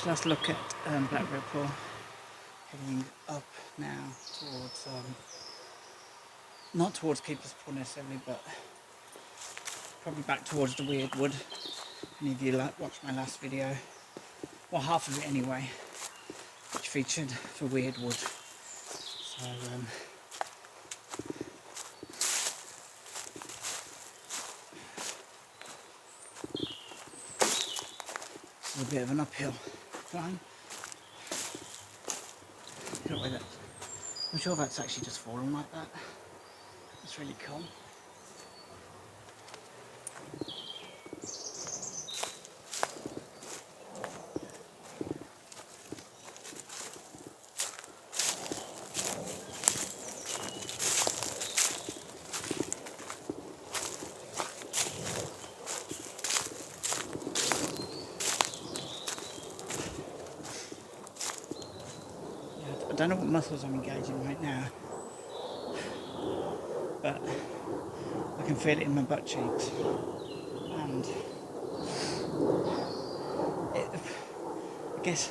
Just last look at Black Ripple, heading up now towards, not towards Keeper's Pool necessarily, but probably back towards the Weird Wood. Any of you watched my last video, well, half of it anyway, which featured the Weird Wood. So it's a bit of an uphill climb. I'm sure that's actually just fallen like that. It's really cool. I don't know what muscles I'm engaging right now, but I can feel it in my butt cheeks, and I guess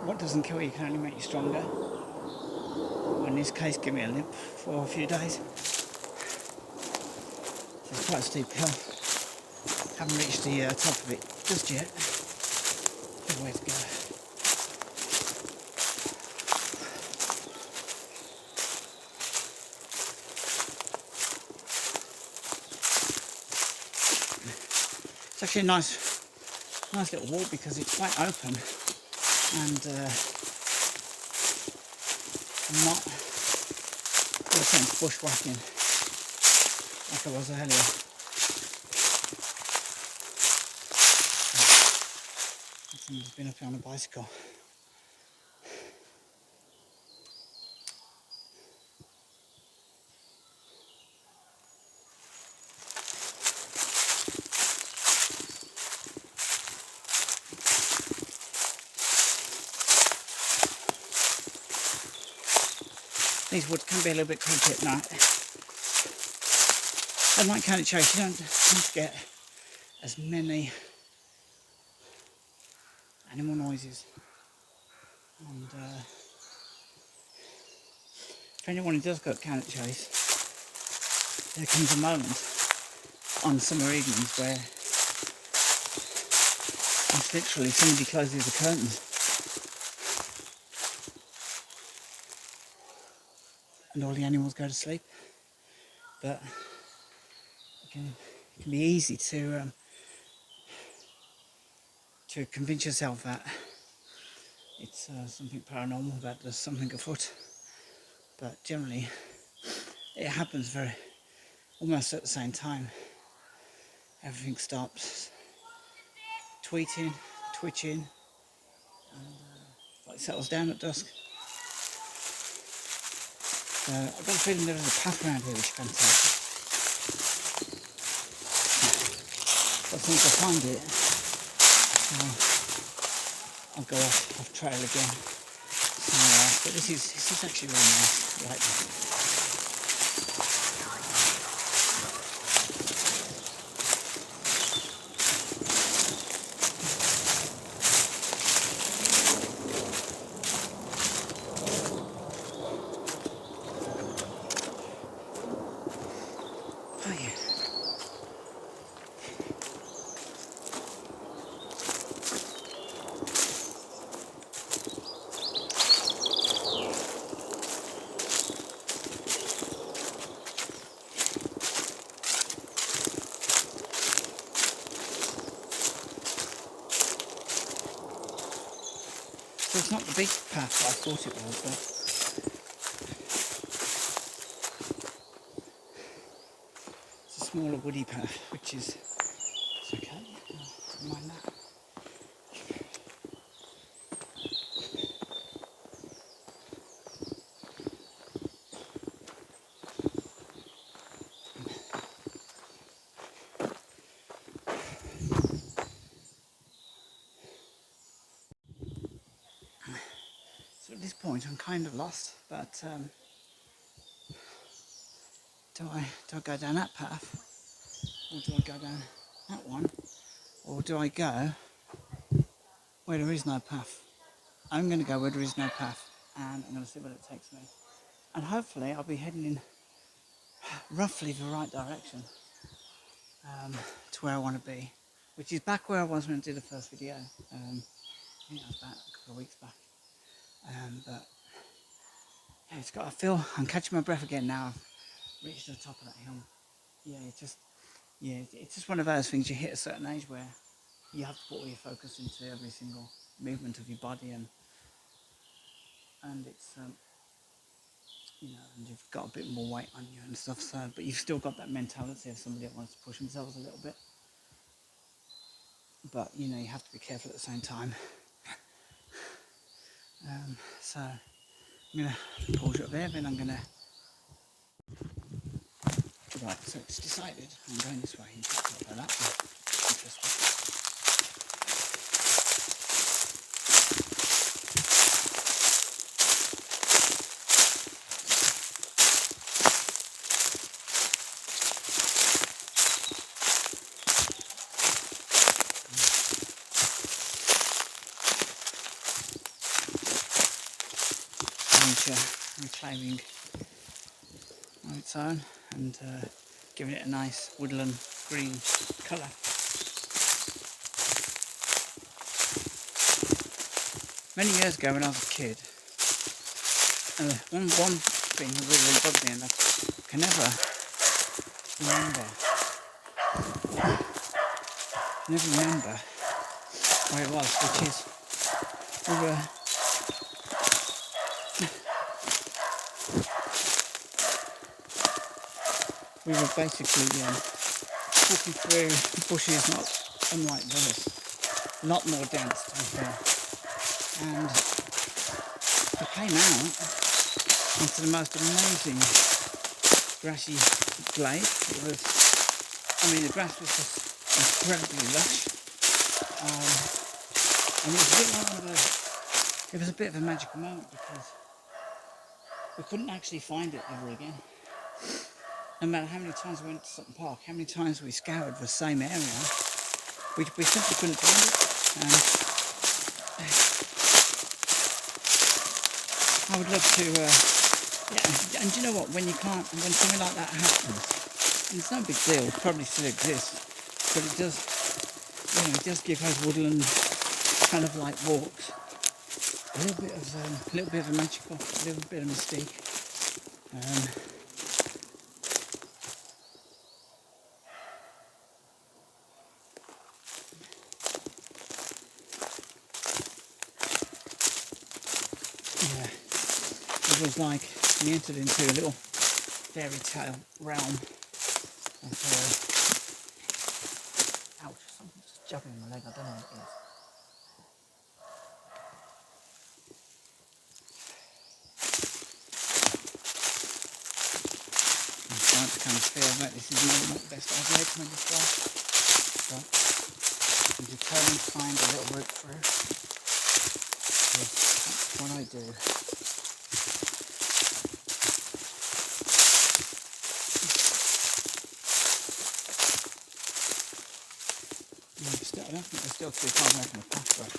what doesn't kill you can only make you stronger. Or in this case, give me a limp for a few days. So it's quite a steep hill. Haven't reached the top of it just yet. Good way to go. It's actually a nice little walk because it's quite open, and I'm not bushwhacking like I was earlier. Someone's been up here on a bicycle. These woods can be a little bit creepy at night. At night can't chase, you don't tend to get as many animal noises. And for anyone who does go at Cannock Chase, there comes a moment on summer evenings where it's literally somebody closes the curtains and all the animals go to sleep. But it can be easy to convince yourself that it's something paranormal, that there's something afoot. But generally, it happens almost at the same time. Everything stops tweeting, twitching, and it settles down at dusk. So I've got a feeling there is a path around here which you can take. But as soon as I find it, I'll go off trail again. But this is actually really nice. I like this. Oh yeah. So it's not the big path that I thought it was, but it's a smaller woody path, which is okay. Don't mind that. So at this point I'm kind of lost, but do I go down that path, or do I go down that one, or do I go where there is no path. I'm going to go where there is no path, and I'm going to see where it takes me. And hopefully I'll be heading in roughly the right direction to where I want to be, which is back where I was when I did the first video. I think that was about a couple of weeks back. But yeah, I feel I'm catching my breath again now. I've reached the top of that hill. It's just one of those things. You hit a certain age where you have to put all your focus into every single movement of your body, and it's and you've got a bit more weight on you and stuff. So, but you've still got that mentality of somebody that wants to push themselves a little bit. But you have to be careful at the same time. So I'm gonna pause it up there, then I'm gonna. Right, so it's decided I'm going this way. Like that. Interesting. Nature reclaiming on its own and giving it a nice woodland green colour. Many years ago when I was a kid, one thing that really bugged me, and I can never remember where it was, which is we were basically walking through bushes not unlike this, a lot more dense to be fair, and we came out onto the most amazing grassy glade. The grass was just incredibly lush, and it was a bit of a magical moment because we couldn't actually find it ever again. No matter how many times we went to Sutton Park, how many times we scoured the same area, we simply couldn't find it. And I would love to, and you know what, when something like that happens, it's no big deal, it probably still exists, but it does give those woodland kind of like walks a little bit of a magical, a little bit of mystique. It was like we entered into a little fairy tale realm of ouch, something just jabbing in my leg, I don't know what it is. I'm starting to kind of feel that this is maybe not the best idea to make this fly, but I'm determined to find a little route through, because that's what I do. I don't think we're still too far away from the path, but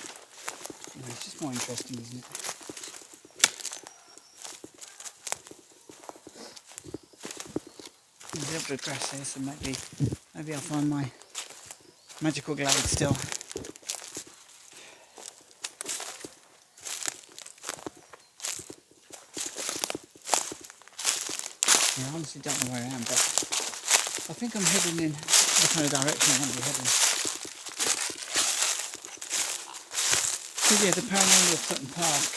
it's just more interesting, isn't it? There's a little bit of grass here, so maybe I'll find my magical glade still. I honestly don't know where I am, but I think I'm heading in the kind of direction I want to be heading. So yeah, the Paranormal of Sutton Park,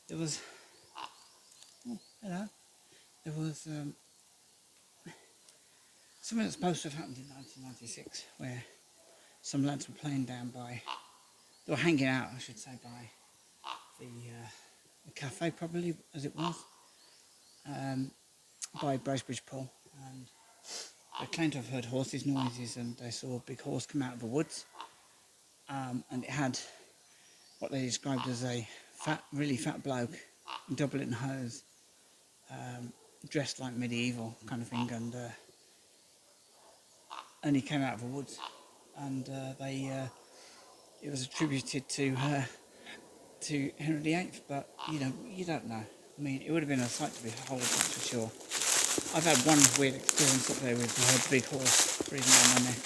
there was something that's supposed to have happened in 1996, where some lads were playing down they were hanging out, I should say, by the cafe, probably, as it was, by Bracebridge Pool, and they claimed to have heard horses' noises, and they saw a big horse come out of the woods, and it had what they described as a really fat bloke, doublet and hose, dressed like medieval kind of thing, and he came out of the woods, and it was attributed to Henry VIII. But you don't know. I mean, it would have been a sight to behold, that's for sure. I've had one weird experience up there with a big horse breathing down my neck,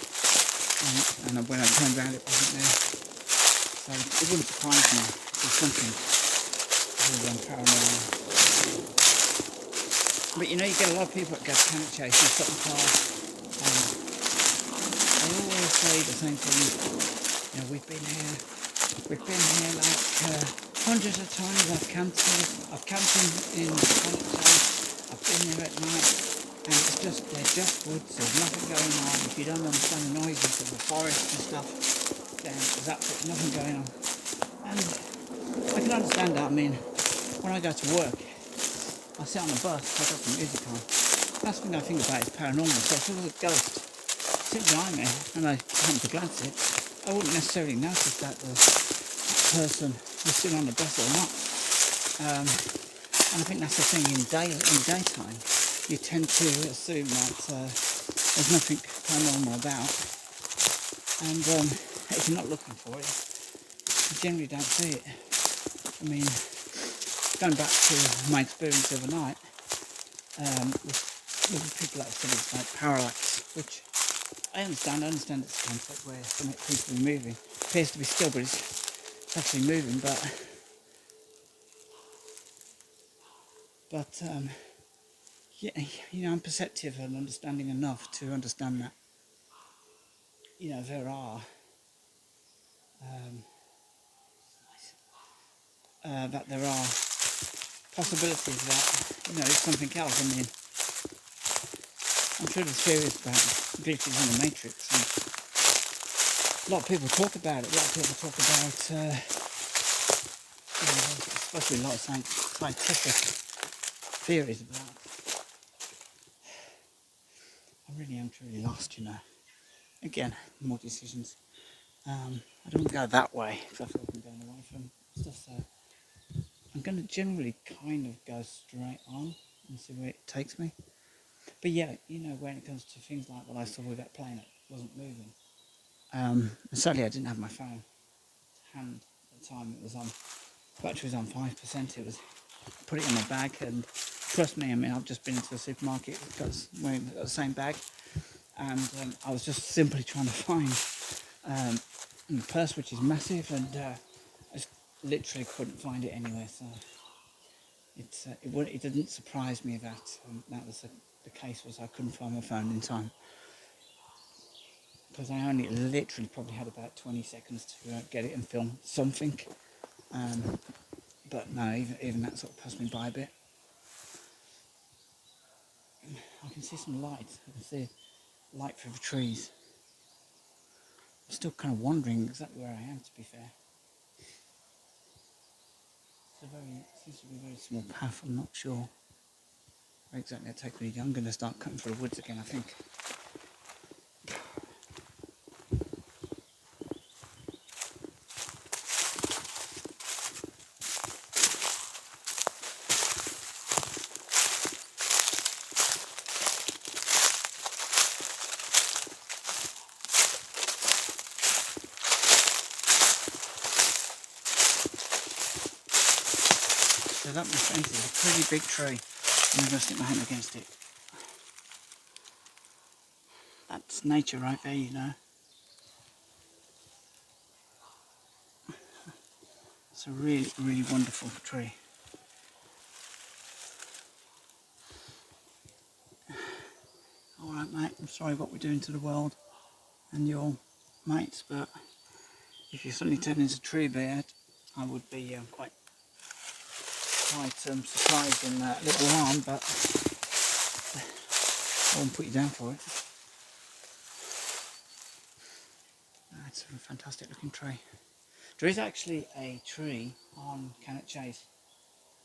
and when I turned around, it wasn't there. So it wouldn't surprise me if there's something paranormal. But you get a lot of people that go to Cannock Chase in Sutton Park, and they always say the same thing. We've been here like hundreds of times. I've camped in Cannock Chase. I've been there at night, and they're just woods. There's nothing going on. If you don't understand the noises of the forest and stuff, then there's absolutely nothing going on. And I can understand that. I mean, when I go to work, I sit on the bus, I've got some music on. Last thing I think about is paranormal. So if there was a ghost sitting behind me and I happen to glance at it, I wouldn't necessarily notice that the person was sitting on the bus or not. And I think that's the thing in daytime. You tend to assume that there's nothing paranormal about. And if you're not looking for it, you generally don't see it. I mean, going back to my experience the other night, with people that said it's like parallax, which I understand it's a concept where something appears to be moving. It appears to be still, but it's actually moving, but I'm perceptive and understanding enough to understand that, there are possibilities that, it's something else. I mean, I'm sure there's theories about glitches in the Matrix, and a lot of people talk about it. A lot of people talk about, especially a lot of scientific theories about it. I really am truly lost, Again, more decisions. I don't go that way because I feel like I'm going away from stuff, so I'm going to generally kind of go straight on and see where it takes me. But yeah, when it comes to things like what I saw with that plane that wasn't moving, sadly I didn't have my phone to hand at the time. It was on, battery was on 5%. It was, put it in my bag, and trust me, I mean, I've just been into the supermarket, wearing the same bag, and I was just simply trying to find the purse, which is massive, and I just literally couldn't find it anywhere. So it didn't surprise me that that was the case, was I couldn't find my phone in time, because I only literally probably had about 20 seconds to get it and film something. But no, even that sort of passed me by a bit. I can see some light. I can see light through the trees. I'm still kind of wondering exactly where I am, to be fair. It seems to be a very small path. I'm not sure where exactly I take me. I'm going to start cutting through the woods again, I think. So that, my friends, is a pretty big tree. I'm going to stick my hand against it. That's nature right there, It's a really, really wonderful tree. Alright mate, I'm sorry what we're doing to the world and your mates, but if you suddenly turn into a tree beard, I would be quite surprised and a little alarmed, but I won't put you down for it. It's a fantastic looking tree. There is actually a tree on Cannock Chase,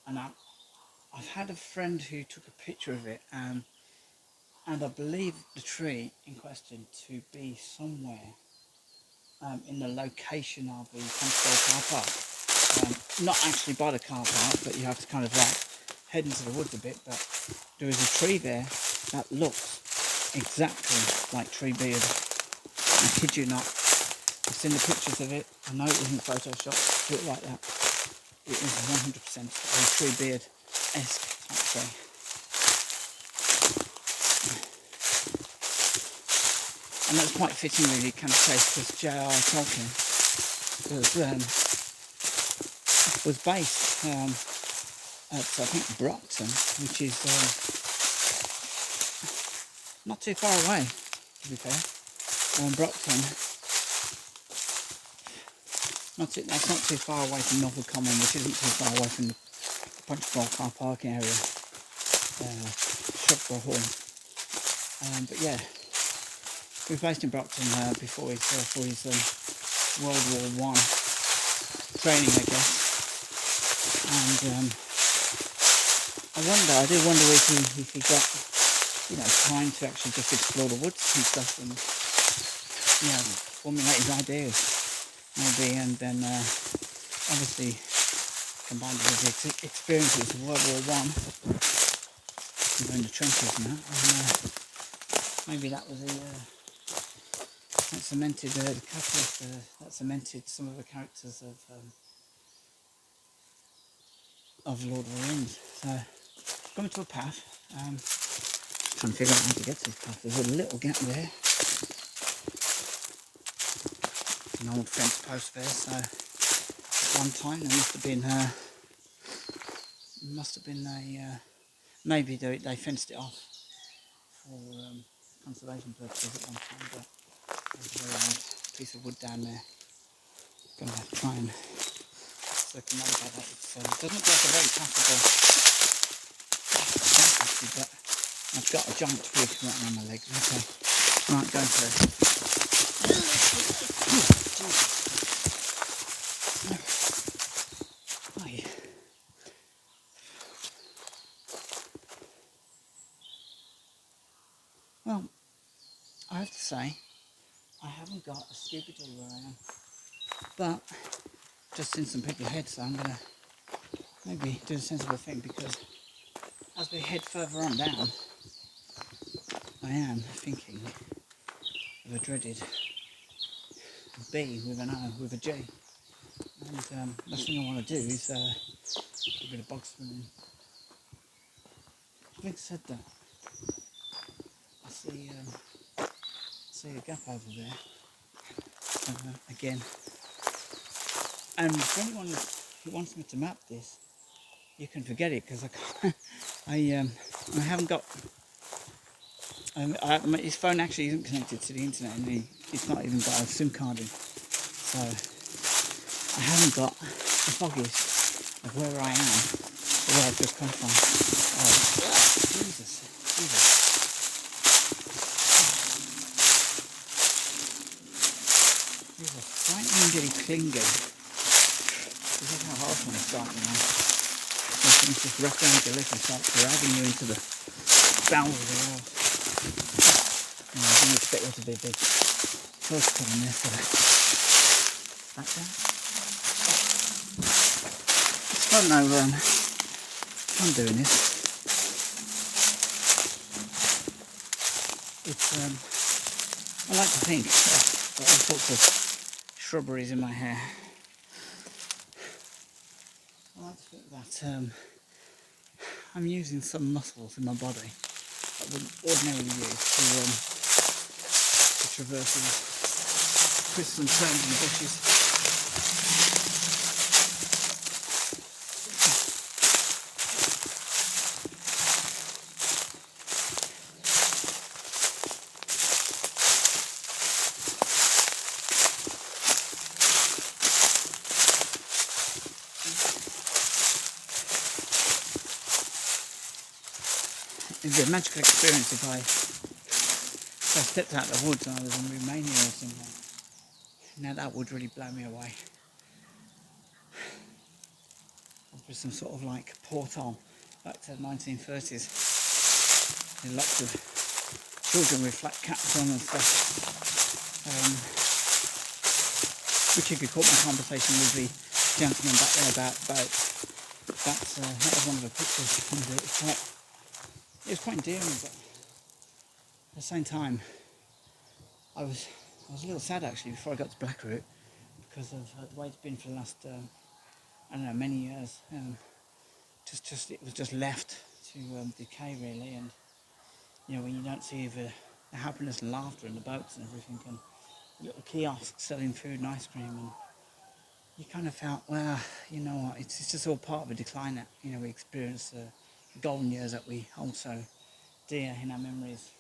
and I've had a friend who took a picture of it, and I believe the tree in question to be somewhere in the location of the Constable car park. Not actually by the car park, but you have to kind of head into the woods a bit, but there is a tree there that looks exactly like Tree Beard. I kid you not. I've seen the pictures of it. I know it wasn't Photoshopped. It looked like that. It was 100% a Treebeard-esque type thing. And that's quite fitting, really, kind of place, because J.R. Tolkien was based at, I think, Brockton, which is not too far away, to be fair. Brockton, that's not too far away from Norfolk Common, which isn't too far away from the Punchbowl car parking area, Shugborough Hall. But yeah, he was based in Brockton before his World War I training, I guess. And I do wonder if he got, time to actually just explore the woods and stuff, and formulate his ideas, maybe, and then obviously combined with his experiences of World War I, in the trenches and that, and maybe that was that cemented the catalyst, that cemented some of the characters of Lord of the Rings. So, coming to a path, trying to figure out how to get to this path. There's a little gap there, an old fence post there, so at one time there must have been a, maybe they fenced it off for conservation purposes at one time, but there's a very old piece of wood down there. I'm going to try and circumnavigate that. It doesn't look like a very passable path, actually, but I've got a giant twig right around my leg. Okay, right, going for it. Well, I have to say, I haven't got a scuba doo where I am, but just seen some people ahead, so I'm going to maybe do a sensible thing, because as we head further on down, I am thinking of a dreaded B with an O with a G, and last thing I want to do is a bit of bog swimming. Having said that, I see a gap over there again, and for anyone who wants me to map this, you can forget it, because I can't. I haven't got. His phone actually isn't connected to the internet, and he's not even got a SIM card in, so I haven't got the foggiest of where I am, or where I've just come from. Oh, Jesus. These are frighteningly clingy. This is how hard when it's starting now. Things just wrap around your leg and start dragging you into the bowels of the earth. I didn't expect there to be a big close cut on there, so back down. It's fun though, fun doing this. It's, I like to think I've got all sorts of shrubberies in my hair. I like to think that I'm using some muscles in my body that I wouldn't ordinarily use to traverse the twists and turns in the bushes. It'd be a magical experience if I stepped out of the woods and I was in Romania or something. Now that would really blow me away. There'd be some sort of like portal back to the 1930s. With lots of children with flat caps on and stuff. Which if you caught my conversation with the gentleman back there about that was one of the pictures from it. It was quite endearing, but at the same time, I was I was a little sad actually before I got to Blackroot because of the way it's been for the last, I don't know, many years. It was just left to decay really, and you know, when you don't see the happiness and laughter and the boats and everything, and little kiosks selling food and ice cream, and you kind of felt, well, you know what, it's just all part of a decline that, you know, we experience the golden years that we hold so dear in our memories.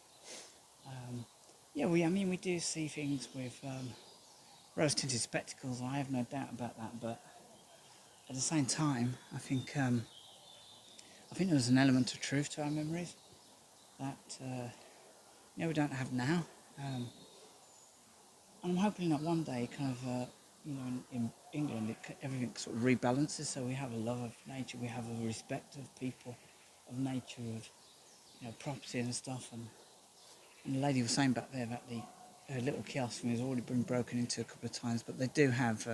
Yeah, I mean, we do see things with rose-tinted spectacles, I have no doubt about that, but at the same time, I think there was an element of truth to our memories that, you know, we don't have now. And I'm hoping that one day, kind of, you know, in England, everything sort of rebalances, so we have a love of nature, we have a respect of people, of nature, of, you know, property and stuff. And the lady was saying back there that her little kiosk has already been broken into a couple of times, but they do have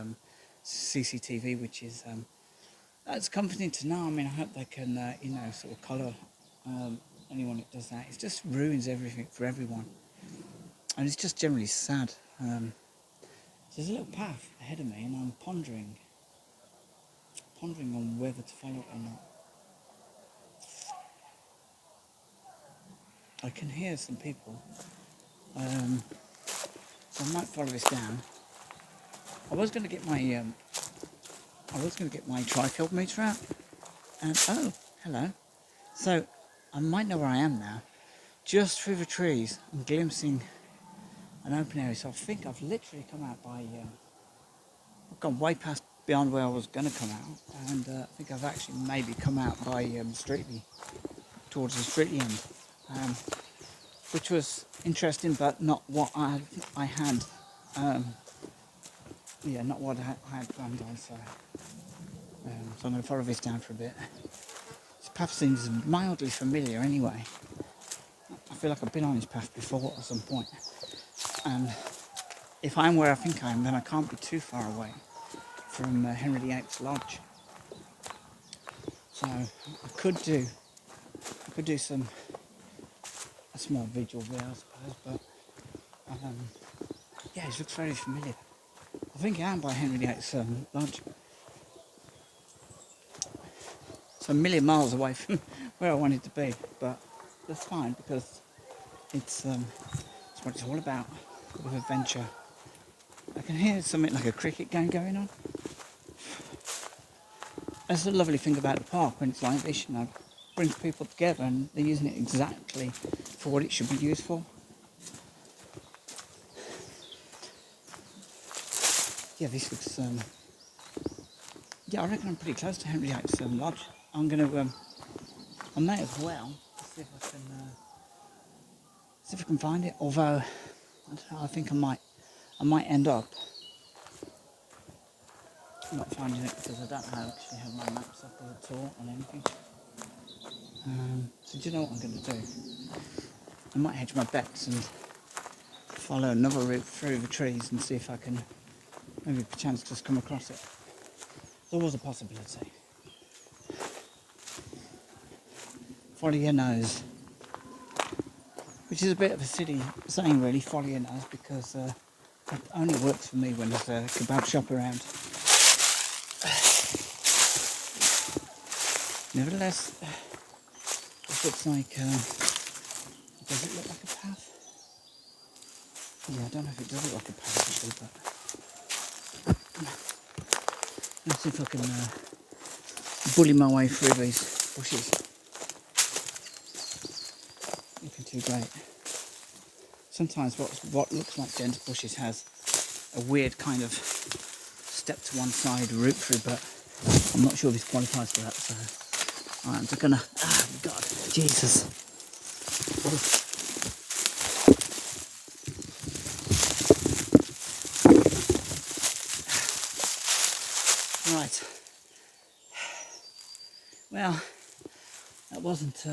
CCTV, which is that's comforting to know. I mean, I hope they can, you know, sort of collar anyone that does that. It just ruins everything for everyone, and it's just generally sad. There's a little path ahead of me, and I'm pondering on whether to follow it or not. I can hear some people, so I might follow this down. I was going to get my trifield meter out, and oh, hello. So I might know where I am now. Just through the trees, I'm glimpsing an open area. So I think I've literally come out by. I've gone way past beyond where I was going to come out, and I think I've actually maybe come out by Streatley, towards the Streatley end, which was interesting, but not what I had. Yeah, not what I had planned on. So I'm going to follow this down for a bit. This path seems mildly familiar, anyway. I feel like I've been on this path before at some point, and if I'm where I think I am, then I can't be too far away from Henry VIII's lodge. So I could do a small vigil there, I suppose. But yeah, it looks very familiar. I think I am by Henry VIII's lodge. So a million miles away from where I wanted to be, but that's fine because it's what it's all about, with adventure. I can hear something like a cricket game going on. That's the lovely thing about the park when it's like this, you know, brings people together and they're using it exactly for what it should be used for. Yeah, this looks, yeah, I reckon I'm pretty close to Henry VIII's lodge. I'm going to, I may as well see if I can find it, although, I don't know, I think I might end up not finding it because I don't actually have my maps up at all on anything. So do you know what I'm going to do? I might hedge my bets and follow another route through the trees and see if I can maybe perchance just come across it. There was a possibility. Follow your nose. Which is a bit of a silly saying really, follow your nose, because it only works for me when there's a kebab shop around. Nevertheless, it looks like, does it look like a path? Yeah, I don't know if it does look like a path actually, but let's see if I can bully my way through these bushes. Looking too great. Sometimes what looks like dense bushes has a weird kind of step to one side route through, but I'm not sure this qualifies for that, so alright, I'm just gonna, God, Jesus. Right. Well, that wasn't,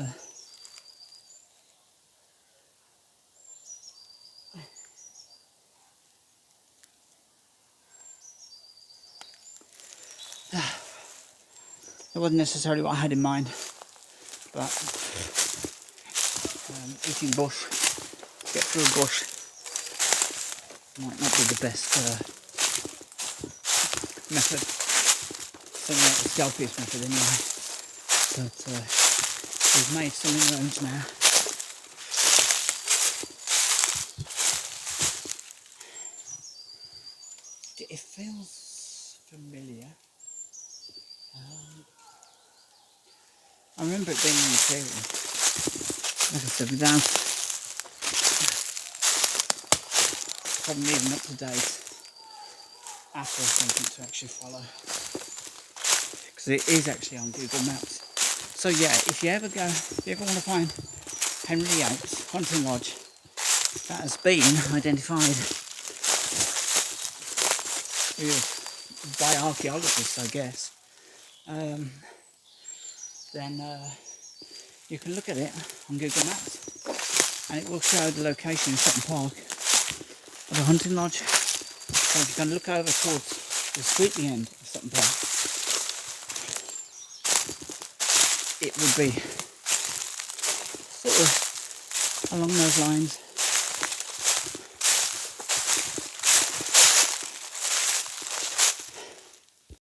it wasn't necessarily what I had in mind, but eating bush, get through a bush, Might not be the best method, certainly not the stealthiest method anyway, but we've made some inroads now. It feels familiar. I remember it being in the theory. Like I said, without probably even up to date after something to actually follow, because it is actually on Google Maps. So yeah, if you ever want to find Henry Yates Hunting Lodge that has been identified by archaeologists, I guess, then you can look at it on Google Maps and it will show the location in Sutton Park of a hunting lodge. So if you can look over towards the Sweetly end of Sutton Park, it would be sort of along those lines.